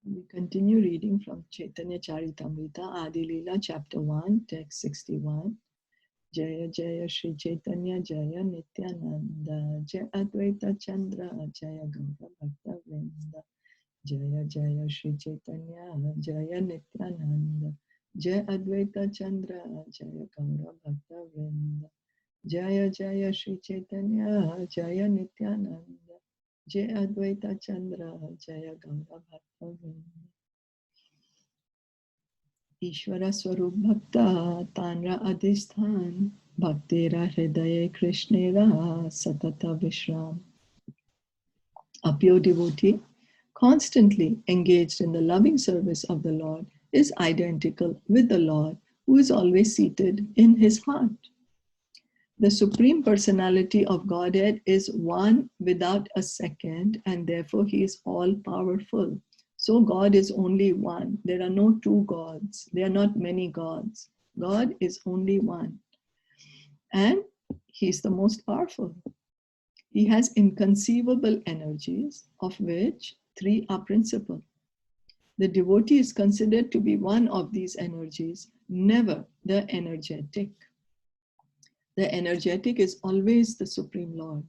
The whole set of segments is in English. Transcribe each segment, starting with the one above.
We continue reading from Caitanya Caritamrita, Adi-Lila, chapter 1, text 61. Jaya Jaya Shri Chaitanya Jaya Nityananda Jaya Advaita Chandra Jaya Gaura Bhakta Vrinda Jaya Jaya Shri Chaitanya Jaya Nityananda Jaya Advaita Chandra Jaya Gaura Bhakta Vrinda Jaya Jaya Shri Chaitanya Jaya Nityananda Jaya Advaita Chandra Jaya Gaura Bhakta Vrinda Ishvara Swarup Bhakta Tanra Adhisthan Bhaktera Hridaye Krishnera Satata Vishram. A pure devotee, constantly engaged in the loving service of the Lord, is identical with the Lord who is always seated in his heart. The Supreme Personality of Godhead is one without a second, and therefore he is all-powerful. So God is only one. There are no two gods. There are not many gods. God is only one. And he's the most powerful. He has inconceivable energies, of which three are principal. The devotee is considered to be one of these energies, never the energetic. The energetic is always the Supreme Lord.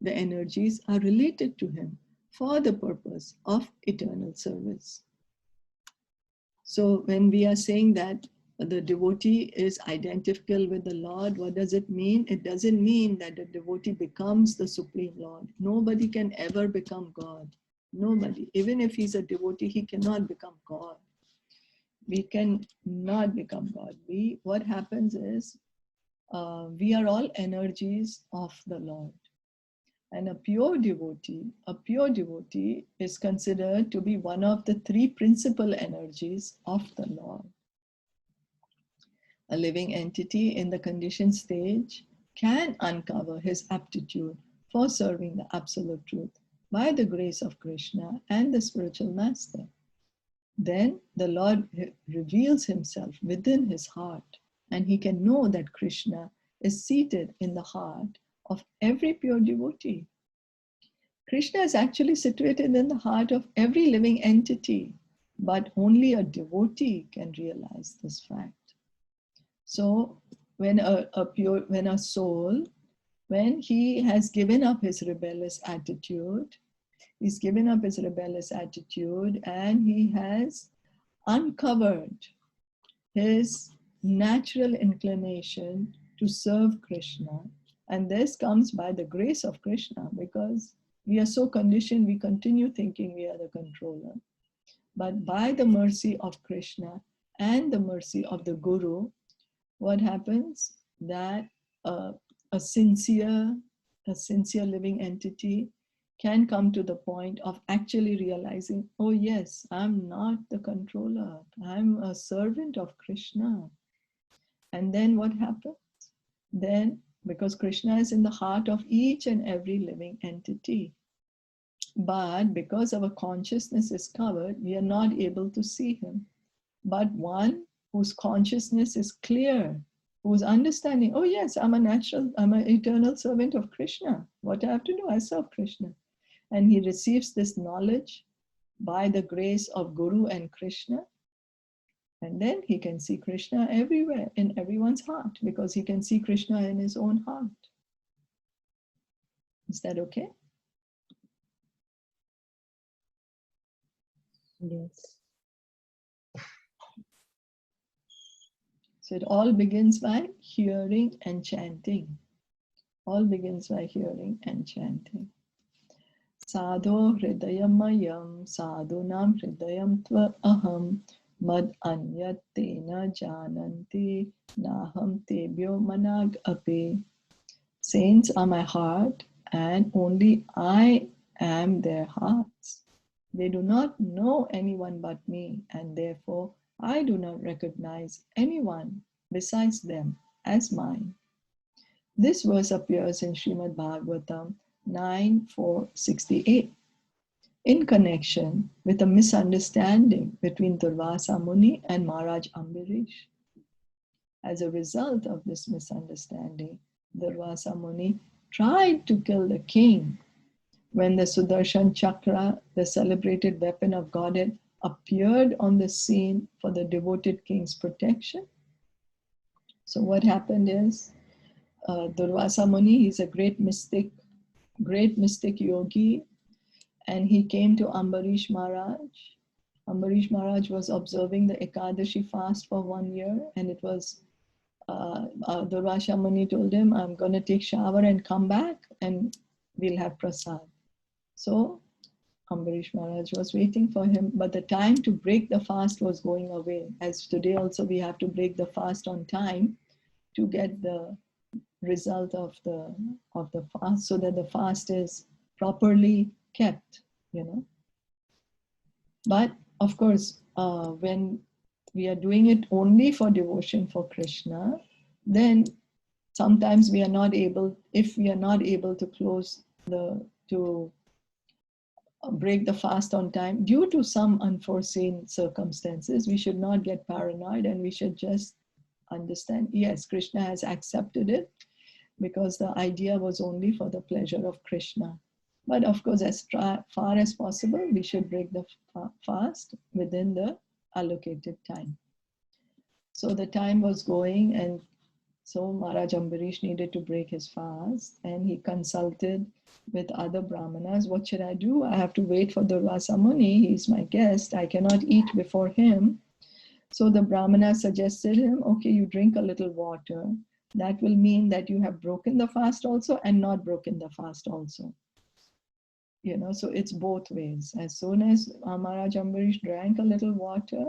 The energies are related to him for the purpose of eternal service. So when we are saying that the devotee is identical with the Lord, what does it mean? It doesn't mean that the devotee becomes the Supreme Lord. Nobody can ever become God. Nobody. Even if he's a devotee, he cannot become God. We cannot become God. What happens is, we are all energies of the Lord. And a pure devotee is considered to be one of the three principal energies of the Lord. A living entity in the conditioned stage can uncover his aptitude for serving the absolute truth by the grace of Krishna and the spiritual master. Then the Lord reveals himself within his heart, and he can know that Krishna is seated in the heart of every pure devotee. Krishna is actually situated in the heart of every living entity, but only a devotee can realize this fact. So when a soul, when he has given up his rebellious attitude, and he has uncovered his natural inclination to serve Krishna. And this comes by the grace of Krishna, because we are so conditioned, we continue thinking we are the controller. But by the mercy of Krishna and the mercy of the Guru, what happens? That a sincere living entity can come to the point of actually realizing, oh yes, I'm not the controller. I'm a servant of Krishna. And then what happens? Then, because Krishna is in the heart of each and every living entity, but because our consciousness is covered, we are not able to see him. But one whose consciousness is clear, who's understanding, oh yes, I'm an eternal servant of Krishna. What I have to do, I serve Krishna. And he receives this knowledge by the grace of Guru and Krishna. And then he can see Krishna everywhere, in everyone's heart, because he can see Krishna in his own heart. Is that okay? Yes. So it all begins by hearing and chanting. All begins by hearing and chanting. Sadho hridayamayam sadhunam hridayam tva aham mad anyat tena jananti naham tebhyo manag api. Saints are my heart, and only I am their hearts. They do not know anyone but me, and therefore I do not recognize anyone besides them as mine. This verse appears in Srimad Bhagavatam 9.4.68 in connection with a misunderstanding between Durvasa Muni and Maharaj Ambarish. As a result of this misunderstanding, Durvasa Muni tried to kill the king when the Sudarshan Chakra, the celebrated weapon of Godhead, appeared on the scene for the devoted king's protection. So what happened is, Durvasa Muni, he's a great mystic yogi, and he came to Ambarish Maharaj. Ambarish Maharaj was observing the Ekadashi fast for 1 year, and it was Durvasa Muni told him, I'm going to take shower and come back and we'll have prasad. So Ambarish Maharaj was waiting for him, but the time to break the fast was going away. As today also we have to break the fast on time to get the result of the fast, so that the fast is properly kept, you know. But of course, when we are doing it only for devotion for Krishna, then sometimes we are not able, if we are not able to break the fast on time due to some unforeseen circumstances, we should not get paranoid, and we should just understand, yes, Krishna has accepted it because the idea was only for the pleasure of Krishna. But of course, as far as possible, we should break the fast within the allocated time. So the time was going, and so Maharaj Ambarish needed to break his fast, and he consulted with other brahmanas. What should I do? I have to wait for Durvasa Muni. He's my guest. I cannot eat before him. So the brahmana suggested him, okay, you drink a little water. That will mean that you have broken the fast also and not broken the fast also. You know, so it's both ways. As soon as Maharaj Ambarish drank a little water,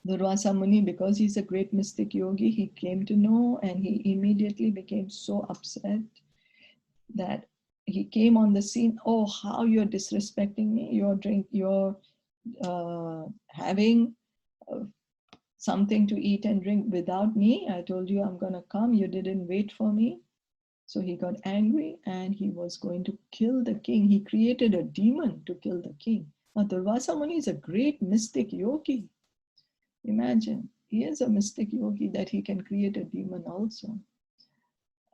Durvasa Muni, because he's a great mystic yogi, he came to know, and he immediately became so upset that he came on the scene. Oh, how you're disrespecting me. You're having something to eat and drink without me. I told you I'm going to come. You didn't wait for me. So he got angry and he was going to kill the king. He created a demon to kill the king. Now, Durvasa Muni is a great mystic yogi. Imagine, he is a mystic yogi that he can create a demon also.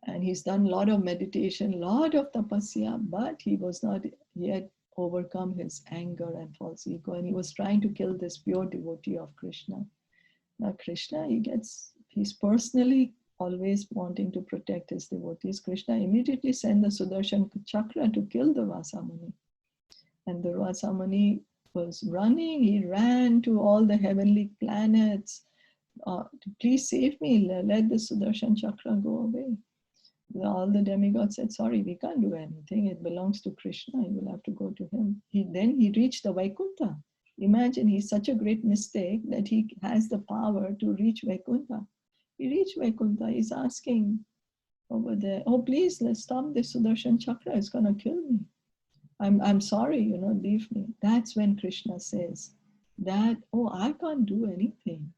And he's done a lot of meditation, a lot of tapasya, but he was not yet overcome his anger and false ego. And he was trying to kill this pure devotee of Krishna. Now Krishna, he's personally always wanting to protect his devotees. Krishna immediately sent the Sudarshan Chakra to kill Durvasa Muni. And Durvasa Muni was running. He ran to all the heavenly planets. Please save me. Let the Sudarshan Chakra go away. All the demigods said, sorry, we can't do anything. It belongs to Krishna. You will have to go to him. Then he reached the Vaikuntha. Imagine, he's such a great mystic that he has the power to reach Vaikuntha. He reached Vaikuntha. He's asking over there, oh, please, let's stop this Sudarshan Chakra. It's going to kill me. I'm sorry, you know, leave me. That's when Krishna says that, oh, I can't do anything.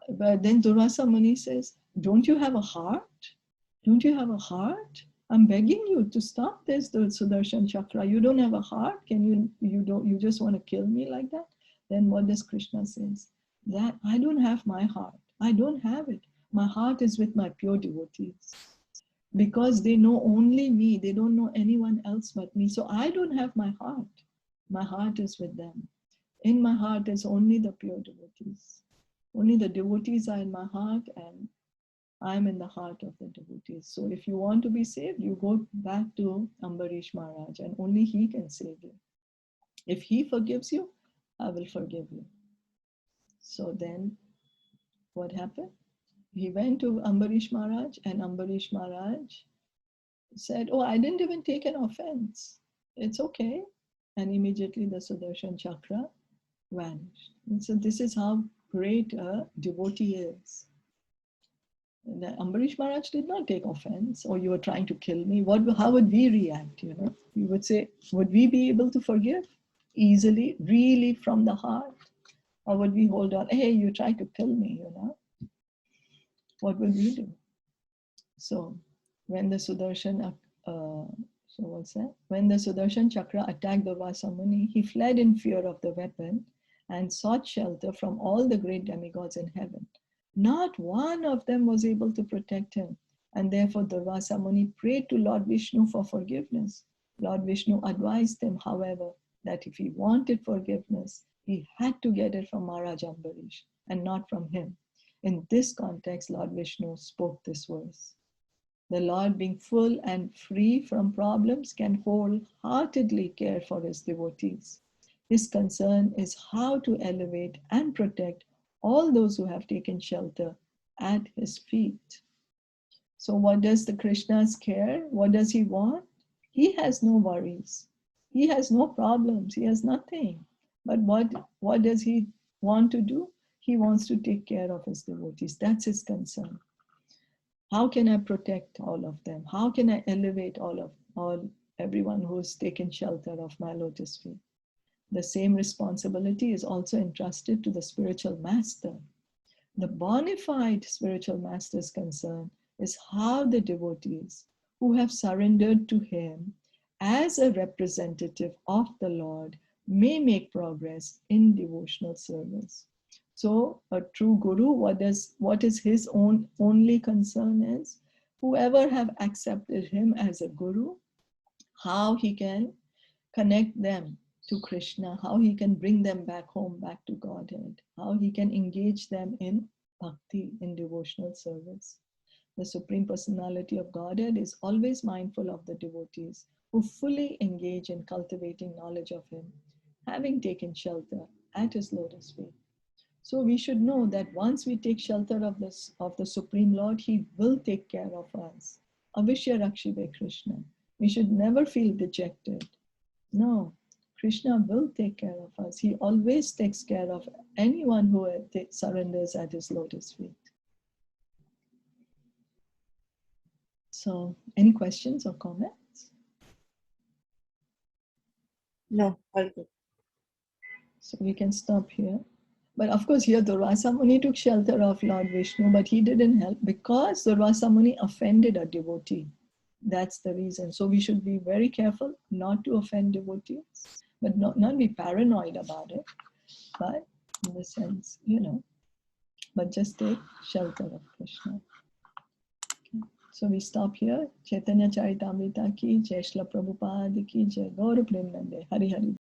But then Durvasa Muni says, don't you have a heart? Don't you have a heart? I'm begging you to stop this, the Sudarshan Chakra. You don't have a heart? You just want to kill me like that? Then what does Krishna says? That I don't have my heart. I don't have it. My heart is with my pure devotees. Because they know only me. They don't know anyone else but me. So I don't have my heart. My heart is with them. In my heart is only the pure devotees. Only the devotees are in my heart, and I'm in the heart of the devotees. So if you want to be saved, you go back to Ambarish Maharaj, and only he can save you. If he forgives you, I will forgive you. So then what happened? He went to Ambarish Maharaj, and Ambarish Maharaj said, oh, I didn't even take an offense. It's okay. And immediately the Sudarshan Chakra vanished. And so this is how great a devotee is. And Ambarish Maharaj did not take offense, or you were trying to kill me. How would we react? You know, we would say, would we be able to forgive easily, really from the heart? Or would we hold on, hey, you tried to kill me, you know? What would we do? So when the Sudarshan, when the Sudarshan Chakra attacked Durvasa Muni, he fled in fear of the weapon and sought shelter from all the great demigods in heaven. Not one of them was able to protect him. And therefore Durvasa Muni prayed to Lord Vishnu for forgiveness. Lord Vishnu advised him, however, that if he wanted forgiveness, he had to get it from Maharaj Ambarish and not from him. In this context, Lord Vishnu spoke this verse. The Lord, being full and free from problems, can wholeheartedly care for his devotees. His concern is how to elevate and protect all those who have taken shelter at his feet. So what does the Krishna's care? What does he want? He has no worries. He has no problems. He has nothing. But what does he want to do? He wants to take care of his devotees. That's his concern. How can I protect all of them? How can I elevate everyone who has taken shelter of my lotus feet? The same responsibility is also entrusted to the spiritual master. The bona fide spiritual master's concern is how the devotees who have surrendered to him as a representative of the Lord may make progress in devotional service. So a true guru, what is his own only concern is whoever have accepted him as a guru, how he can connect them to Krishna, how he can bring them back home, back to Godhead, how he can engage them in bhakti, in devotional service. The Supreme Personality of Godhead is always mindful of the devotees who fully engage in cultivating knowledge of him, having taken shelter at his lotus feet. So we should know that once we take shelter of the Supreme Lord, he will take care of us. Avishya Rakshive Krishna. We should never feel dejected. No, Krishna will take care of us. He always takes care of anyone who surrenders at his lotus feet. So, any questions or comments? No, all good. So we can stop here. But of course, here Durvasa Muni took shelter of Lord Vishnu, but he didn't help because Durvasa Muni offended a devotee. That's the reason. So we should be very careful not to offend devotees, but not be paranoid about it. But in the sense, but just take shelter of Krishna. Okay. So we stop here. Caitanya Caritamrita ki jai, Srila Prabhupada ki jai, Gaura Premanande, Hari Hari.